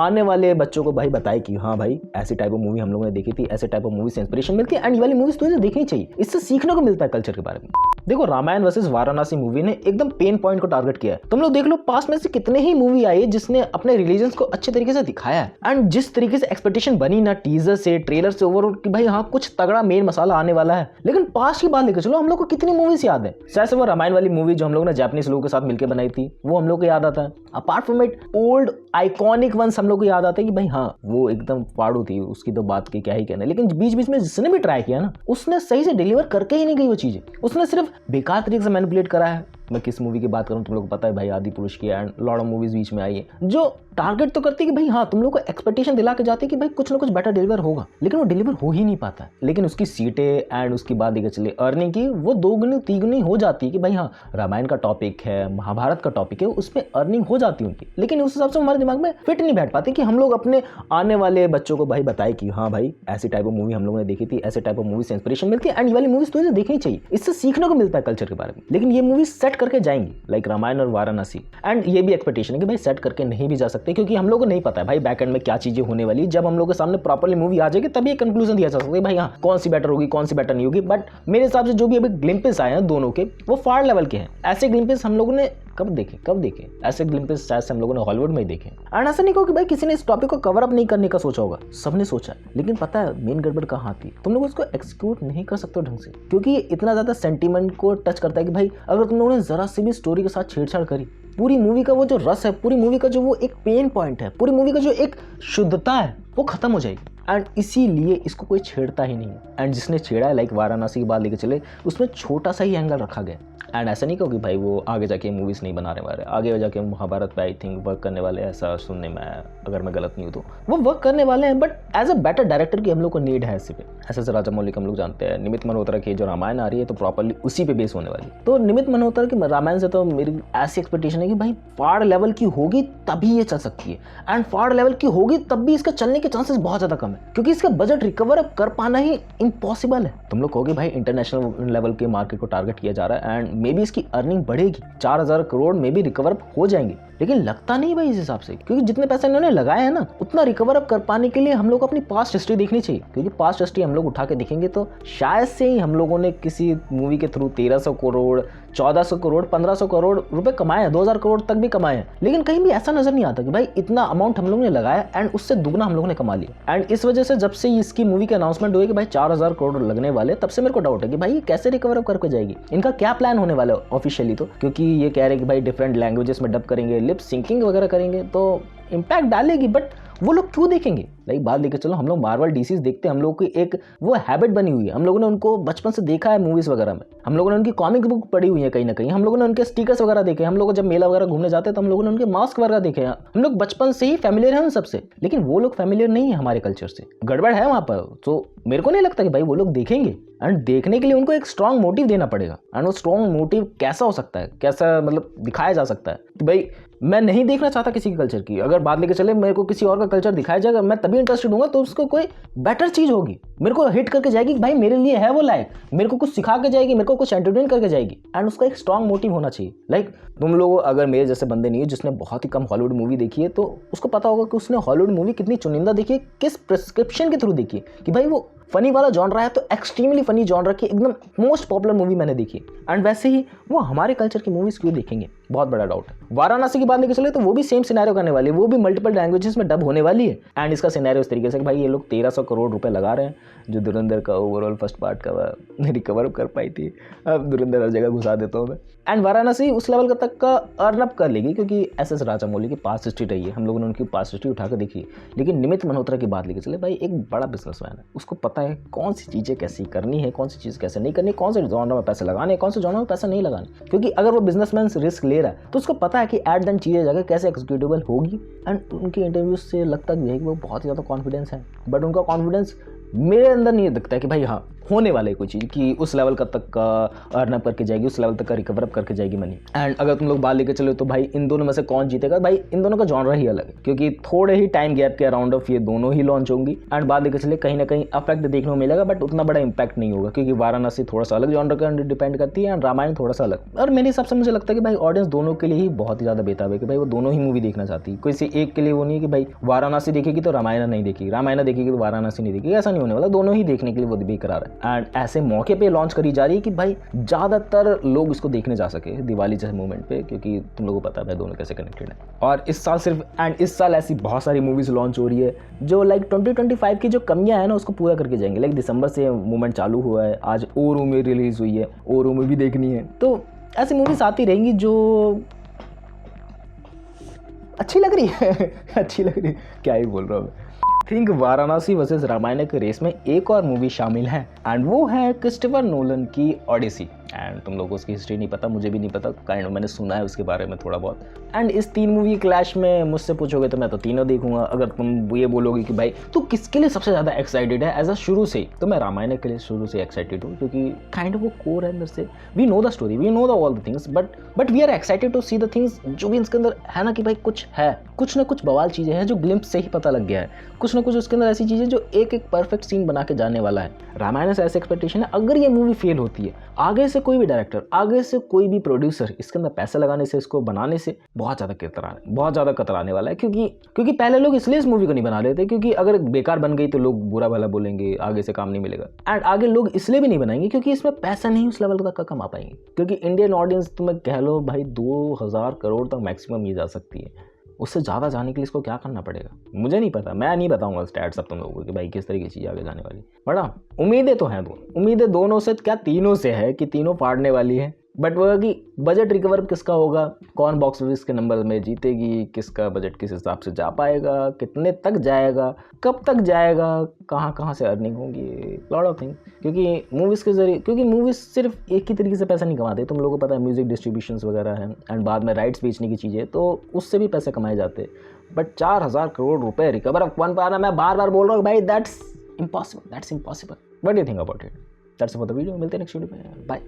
आने वाले बच्चों को भाई बताए कि हाँ भाई ऐसी टाइप ऑफ मूवी हम लोगों ने देखी थी, ऐसे टाइप ऑफ मूवी से इंस्पिरेशन मिलती है एंड ये वाली मूवीज तुझे देखनी चाहिए, इससे सीखने को मिलता है कल्चर के बारे में। देखो रामायण वर्सेस वाराणसी मूवी ने एकदम पेन पॉइंट को टारगेट किया है। तुम लोग देख लो पास्ट में से कितने ही मूवी आई है जिसने अपने रिलीजन्स को अच्छे तरीके से दिखाया है एंड जिस तरीके से एक्सपेक्टेशन बनी ना टीजर से ट्रेलर से ओवरऑल कि भाई हाँ कुछ तगड़ा मेन मसाला आने वाला है। लेकिन पास्ट की बात लेकर चलो हम लोग को कितनी मूवीज याद है, जैसे वो रामायण वाली मूवी जो हम लोग ने जापानीज लोगों के साथ मिलकर बनाई थी वो हम लोग को याद आता है। Apart from it old iconic ones हम लोग को याद आता है कि भाई हाँ वो एकदम फाड़ू थी, उसकी तो बात की क्या ही कहना। लेकिन बीच बीच में जिसने भी ट्राई किया ना उसने सही से डिलीवर करके ही नहीं गई वो चीजें, उसने सिर्फ बेकार तरीके से मैनिपुलेट करा है। मैं किस मूवी की बात करूं तुम लोग को पता है भाई, आदि पुरुष की एंड लॉट ऑफ मूवीज बीच में आई है जो टारगेट तो करती है कि भाई हाँ तुम लोग को एक्सपेक्टेशन दिला के जाती है कि भाई कुछ ना कुछ बेटर डिलीवर होगा, लेकिन वो डिलीवर हो ही नहीं पाता है। लेकिन उसकी सीटें एंड उसकी बात देखकर चले अर्निंग की वो दोगुनी तीगुनी हो जाती है कि भाई हाँ रामायण का टॉपिक है, महाभारत का टॉपिक है, उस पर अर्निंग हो जाती है उनकी। लेकिन उस हिसाब से हमारे दिमाग में फिट नहीं बैठ पाती कि हम लोग अपने आने वाले बच्चों को भाई बताए कि हाँ भाई ऐसी टाइप ऑफ मूवी हम लोगों ने देखी थी, ऐसे टाइप ऑफ मूवी से इंस्पिरेशन मिलती है एंड ये वाली मूवीज तुझे देखनी चाहिए, इससे सीखने को मिलता है कल्चर के बारे में। लेकिन ये मूवी सेट करके जाएंगी लाइक रामायण और वाराणसी एंड ये भी एक्सपेक्टेशन है कि भाई सेट करके नहीं भी जा सकते क्योंकि हम लोग को नहीं पता है भाई बैक एंड में क्या चीजें होने वाली। जब हम लोग के सामने प्रॉपर्ली मूवी आ जाएगी तभी एक कंक्लूजन दिया जा सकता है भाई हाँ कौन सी बेटर होगी कौन सी बेटर नहीं होगी। बट मेरे हिसाब से जो भी अभी ग्लिम्पिस आए हैं दोनों के वो फार लेवल के हैं। ऐसे ग्लिम्पिस हम लोगों ने कब देखे ऐसे ग्लिम्पिस शायद हम लोगों ने हॉलीवुड में ही देखे। एंड ऐसा नहीं कहो कि भाई किसी ने इस टॉपिक को कवर अप नहीं करने का सोचा होगा, सबने सोचा, लेकिन पता है मेन गड़बड़ कहाँ थी, तुम लोग उसको एक्सिक्यूट नहीं कर सकते हो ढंग से क्योंकि ये इतना ज्यादा सेंटीमेंट को टच करता है कि भाई अगर तुम लोगों ने जरा सी भी स्टोरी के साथ छेड़छाड़ करी, पूरी मूवी का वो जो रस है, पूरी मूवी का जो वो एक पेन पॉइंट है, पूरी मूवी का जो एक शुद्धता है वो खत्म हो जाएगी। एंड इसीलिए इसको कोई छेड़ता ही नहीं है। एंड जिसने छेड़ा है लाइक वाराणसी की बात लेके चले उसमें छोटा सा ही एंगल रखा गया। एंड ऐसा नहीं कहो कि भाई वो आगे जाके मूवीज़ नहीं बनाने वाले, आगे जाके महाभारत पे आई थिंक वर्क करने वाले, ऐसा सुनने में आया, अगर मैं गलत नहीं हूँ तो वो वर्क करने वाले हैं। But as a better director की हम लोग को नीड है इसी पे। ऐसे राजामौली हम लोग जानते हैं, निमित मल्होत्रा की जो रामायण आ रही है तो प्रॉपरली उसी पे बेस होने वाली। तो निमित मल्होत्रा की रामायण से तो मेरी ऐसी एक्सपेक्टेशन है कि भाई फाड़ लेवल की होगी तभी ये चल सकती है एंड फाड़ लेवल की होगी तब भी इसका चलने के चांसेस बहुत ज़्यादा कम है क्योंकि इसका बजट रिकवर अप कर पाना ही इम्पॉसिबल है। तुम लोग कहोगे भाई इंटरनेशनल लेवल के मार्केट को टारगेट किया जा रहा है एंड मे बी इसकी अर्निंग बढ़ेगी, 4000 करोड़ में भी रिकवर अप हो जाएंगे, लेकिन लगता नहीं भाई इस हिसाब से क्योंकि जितने पैसे इन्होंने लगाए हैं ना उतना रिकवर अप कर पाने के लिए हम लोग को अपनी पास्ट हिस्ट्री देखनी चाहिए क्योंकि पास्ट हिस्ट्री हम लोग उठा के देखेंगे तो शायद से ही हम लोगों ने किसी मूवी के थ्रू 1300 करोड़ 1400 करोड़ 1500 करोड़ रुपए कमाए हैं, 2000 करोड़ तक भी कमाए हैं, लेकिन कहीं भी ऐसा नजर नहीं आता कि भाई इतना अमाउंट हम लोगों ने लगाया एंड उससे दुगना हम लोगों ने कमा लिया। एंड इस वजह से जब से इसकी मूवी के अनाउंसमेंट हुई कि भाई 4000 करोड़ लगने वाले, तब से मेरे को डाउट है कि भाई ये कैसे रिकवर अप करके जाएगी, इनका क्या प्लान होने वाला है ऑफिशियली, तो क्योंकि ये कह रहे हैं कि भाई डिफरेंट लैंग्वेजेस में डब करेंगे, लिप सिंकिंग वगैरह करेंगे तो इम्पैक्ट डालेगी। बट वो लोग क्यों देखेंगे? लाइक बात लेकर चलो, हम लोग मार्वल डीसीज देखते हैं, हम लोग की एक वो हैबिट बनी हुई है, हम लोगों ने उनको बचपन से देखा है मूवीज वगैरह में, हम लोगों ने उनकी कॉमिक बुक पढ़ी हुई है कहीं ना कहीं, हम लोगों ने उनके स्टिकर्स वगैरह देखे, हम लोग जब मेला वगैरह घूमने जाते हैं तो हम लोगों ने उनके मास्क वगैरह देखे हैं, हम लोग बचपन से ही फैमिलियर हैं उन सबसे। लेकिन वो लोग फैमिलियर नहीं है हमारे कल्चर से, गड़बड़ है वहाँ पर। तो मेरे को नहीं लगता कि भाई वो लोग देखेंगे एंड देखने के लिए उनको एक स्ट्रॉन्ग मोटिव देना पड़ेगा। एंड वो स्ट्रॉन्ग मोटिव कैसा हो सकता है, कैसा मतलब दिखाया जा सकता है कि भाई मैं नहीं देखना चाहता किसी के कल्चर की, अगर बात लेके चले मेरे को किसी और का कल्चर दिखाया जाएगा, मैं तभी इंटरेस्टेड हूँ तो उसको कोई बेटर चीज होगी, मेरे को हिट करके जाएगी कि भाई मेरे लिए है वो लायक, मेरे को कुछ सिखा के जाएगी, मेरे को कुछ एंटरटेन करके जाएगी। एंड उसका एक स्ट्रॉन्ग मोटिव होना चाहिए। लाइक तुम लोग अगर मेरे जैसे बंदे नहीं है जिसने बहुत ही कम हॉलीवुड मूवी देखी है तो उसको पता होगा कि उसने हॉलीवुड मूवी कितनी चुनिंदा देखी है, किस प्रिस्क्रिप्शन के थ्रू देखी है कि भाई वो फनी वाला जॉनरा है तो एक्सट्रीमली फनी जॉनरा की एकदम मोस्ट पॉपुलर मूवी मैंने देखी। एंड वैसे ही वो हमारे कल्चर की मूवीज क्यों देखेंगे, बहुत बड़ा डाउट है। वाराणसी की बात लेकर चले तो वो भी सेम सिनेरियो करने वाली है, वो भी मल्टीपल लैंग्वेजेस में डब होने वाली है। एंड इसका सिनेरियो इस तरीके से कि भाई ये लोग 1300 करोड़ रुपए लगा रहे हैं, जो धुरंधर का ओवरऑल फर्स्ट पार्ट का रिकवर कर पाई थी, अब धुरंधर हर जगह घुसा देता हूँ मैं। एंड वाराणसी उस लेवल का तक का अर्न अप कर लेगी क्योंकि एस राजामौली की पास्ट हिस्ट्री रही है, हम लोगों ने उनकी पास्ट हिस्ट्री उठा कर देखी। लेकिन निमित मल्होत्रा की बात लेकर चले, भाई एक बड़ा बिजनेसमैन है, उसको पता है कौन सी चीज़ें कैसी करनी है, कौन सी चीज़ कैसे नहीं करनी, कौन से जॉनर में पैसे लगाने, कौन से जॉनर में पैसे नहीं लगाने। क्योंकि अगर वो बिजनेसमैन रिस्क ले रहा है तो उसको पता है कि एट देन चीज़ें जगह कैसे एग्जीक्यूटेबल होगी। एंड उनके इंटरव्यूज से लगता भी है कि वो बहुत ज़्यादा कॉन्फिडेंस है, बट उनका कॉन्फिडेंस मेरे अंदर नहीं दिखता है कि भाई हाँ होने वाला है कोई चीज़ कि उस लेवल का तक का अर्न अप करके जाएगी, उस लेवल तक का रिकवर अप करके जाएगी मनी। एंड अगर तुम लोग बात लेके चलो तो भाई इन दोनों में से कौन जीतेगा, भाई इन दोनों का जॉनरा ही अलग है, क्योंकि थोड़े ही टाइम गैप के अराउंड ऑफ ये दोनों ही लॉन्च होंगी। एंड बात लेके चले कहीं ना कहीं अफेक्ट देखने को मिलेगा, बट उतना बड़ा इंपैक्ट नहीं होगा, क्योंकि वाराणसी थोड़ा सा अलग जॉनर का डिपेंड करती है एंड रामायण थोड़ा सा अलग। और मेरे हिसाब से मुझे लगता है कि भाई ऑडियंस दोनों के लिए ही बहुत ही ज़्यादा बेताब है कि भाई वो दोनों ही मूवी देखना चाहती है। कोई से एक के लिए वो नहीं है कि भाई वाराणसी देखेगी तो रामायण नहीं देखेगी, रामायण देखेगी तो वाराणसी नहीं देखेगी, ऐसा नहीं होने वाला। दोनों ही देखने के लिए वो बेकरार है। एंड ऐसे मौके पे लॉन्च करी जा रही है कि भाई ज़्यादातर लोग इसको देखने जा सके दिवाली जैसे मोमेंट पे, क्योंकि तुम लोगों को पता है भाई दोनों कैसे कनेक्टेड है। और इस साल सिर्फ इस साल ऐसी बहुत सारी मूवीज़ लॉन्च हो रही है जो लाइक 2025 की जो कमियां है ना उसको पूरा करके जाएंगे। लाइक दिसंबर से मूवमेंट चालू हुआ है, आज ओरू में रिलीज़ हुई है, ओरू में भी देखनी है, तो ऐसी मूवीज़ आती रहेंगी जो अच्छी लग रही है अच्छी लग रही है, क्या ही बोल रहा हूँ। थिंक वाराणसी वर्सेस रामायण के रेस में एक और मूवी शामिल है एंड वो है क्रिस्टोफर नोलन की ओडिसी। एंड तुम लोगों को उसकी हिस्ट्री नहीं पता, मुझे भी नहीं पता, काइंड मैंने सुना है उसके बारे में थोड़ा बहुत। एंड इस 3 मूवी क्लैश में मुझसे पूछोगे तो मैं तो तीनों देखूंगा। अगर तुम ये बोलोगे कि भाई तू किसके लिए सबसे ज़्यादा एक्साइटेड है एज अ शुरू से, तो मैं रामायण के लिए शुरू से एक्साइटेड हूँ, क्योंकि काइंड ऑफ वो कोर है अंदर से। We know the story, we know the all the things, but we are excited to see the things जो भी इसके अंदर है ना, कि भाई कुछ है, कुछ ना कुछ बवाल चीज़ें हैं जो ग्लिम्प्स से ही पता लग गया है, कुछ ना कुछ उसके अंदर ऐसी चीज़ें जो एक एक परफेक्ट सीन बना के जाने वाला है। रामायण से ऐसे एक्सपेक्टेशन है अगर ये मूवी फेल होती है, आगे से कोई भी डायरेक्टर, आगे से कोई भी प्रोड्यूसर इसके अंदर पैसे लगाने से, इसको बनाने से बहुत ज़्यादा कतराने वाला है। क्योंकि पहले लोग इसलिए इस मूवी को नहीं बना रहे थे क्योंकि अगर बेकार बन गई तो लोग बुरा भला बोलेंगे, आगे से काम नहीं मिलेगा। एंड आगे लोग इसलिए भी नहीं बनाएंगे क्योंकि इसमें पैसा नहीं उस लेवल तक का कमा पाएंगे, क्योंकि इंडियन ऑडियंस तुम्हें कह लो भाई 2000 करोड़ तक मैक्सिमम ये जा सकती है। उससे ज़्यादा जाने के लिए इसको क्या करना पड़ेगा मुझे नहीं पता, मैं नहीं बताऊंगा स्टैट्स अब तुम लोगों को कि भाई किस तरीके की चीज़ आगे जाने वाली। बड़ा उम्मीदें तो हैं, उम्मीदें दोनों से, क्या तीनों से है कि तीनों फाड़ने वाली है। बट वो कि बजट रिकवर किसका होगा, कौन बॉक्स ऑफिस के नंबर में जीतेगी, किसका बजट किस हिसाब से जा पाएगा, कितने तक जाएगा, कब तक जाएगा, कहाँ से अर्निंग होगी, लॉट ऑफ थिंग। क्योंकि मूवीज़ के जरिए, क्योंकि मूवीज़ सिर्फ एक ही तरीके से पैसा नहीं कमाते, तुम लोगों को पता है म्यूज़िक डिस्ट्रीब्यूशंस वगैरह हैं एंड बाद में राइट्स बेचने की चीज़ें, तो उससे भी पैसे कमाए जाते। बट 4000 करोड़ रुपए रिकवर ऑफ कौन पाना, मैं बार बार बोल रहा हूँ भाई, that's impossible. What do you think about it? That's for the video, मिलते हैं नेक्स्ट वीडियो में, बाय।